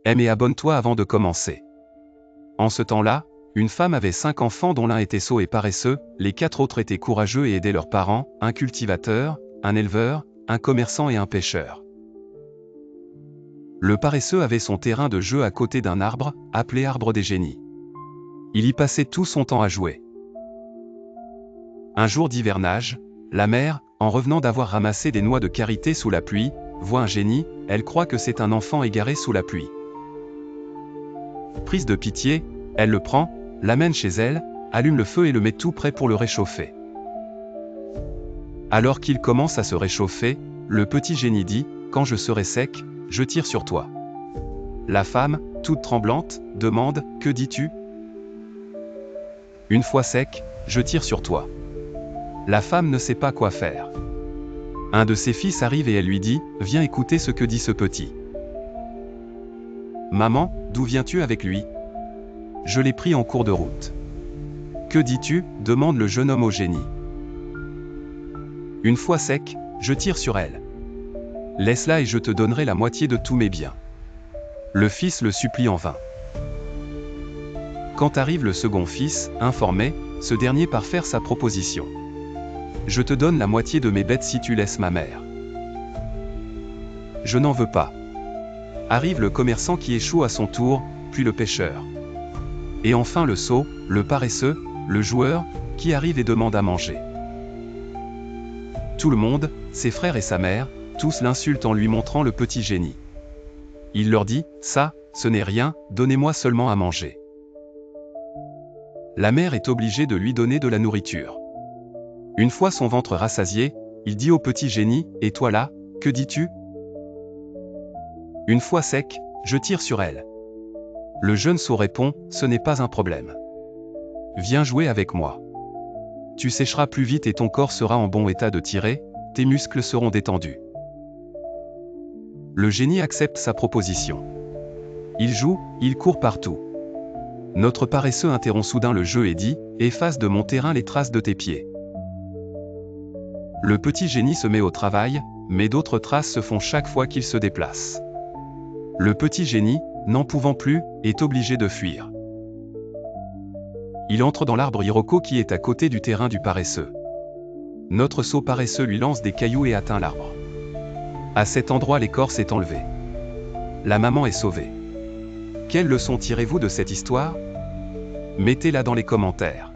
Aime et abonne-toi avant de commencer. En ce temps-là, une femme avait 5 enfants dont l'un était sot et paresseux, les 4 autres étaient courageux et aidaient leurs parents, un cultivateur, un éleveur, un commerçant et un pêcheur. Le paresseux avait son terrain de jeu à côté d'un arbre, appelé arbre des génies. Il y passait tout son temps à jouer. Un jour d'hivernage, la mère, en revenant d'avoir ramassé des noix de karité sous la pluie, voit un génie, elle croit que c'est un enfant égaré sous la pluie. Prise de pitié, elle le prend, l'amène chez elle, allume le feu et le met tout prêt pour le réchauffer. Alors qu'il commence à se réchauffer, le petit génie dit, « Quand je serai sec, je tire sur toi. » La femme, toute tremblante, demande, « Que dis-tu ? » « Une fois sec, je tire sur toi. » La femme ne sait pas quoi faire. Un de ses fils arrive et elle lui dit, « Viens écouter ce que dit ce petit. »« Maman, d'où viens-tu avec lui ? » ?»« Je l'ai pris en cours de route. »« Que dis-tu ? » demande le jeune homme au génie. « Une fois sec, je tire sur elle. Laisse-la et je te donnerai la moitié de tous mes biens. » Le fils le supplie en vain. Quand arrive le second fils, informé, ce dernier part faire sa proposition. « Je te donne la moitié de mes bêtes si tu laisses ma mère. »« Je n'en veux pas. » Arrive le commerçant qui échoue à son tour, puis le pêcheur. Et enfin le sot, le paresseux, le joueur, qui arrive et demande à manger. Tout le monde, ses frères et sa mère, tous l'insultent en lui montrant le petit génie. Il leur dit, « Ça, ce n'est rien, donnez-moi seulement à manger. » La mère est obligée de lui donner de la nourriture. Une fois son ventre rassasié, il dit au petit génie, « Et toi là, que dis-tu ? » Une fois sec, je tire sur elle. Le jeune sot répond, « Ce n'est pas un problème. Viens jouer avec moi. Tu sécheras plus vite et ton corps sera en bon état de tirer, tes muscles seront détendus. » Le génie accepte sa proposition. Il joue, il court partout. Notre paresseux interrompt soudain le jeu et dit, « Efface de mon terrain les traces de tes pieds. » Le petit génie se met au travail, mais d'autres traces se font chaque fois qu'il se déplace. Le petit génie, n'en pouvant plus, est obligé de fuir. Il entre dans l'arbre iroko qui est à côté du terrain du paresseux. Notre sot paresseux lui lance des cailloux et atteint l'arbre. À cet endroit l'écorce est enlevée. La maman est sauvée. Quelle leçon tirez-vous de cette histoire ? Mettez-la dans les commentaires.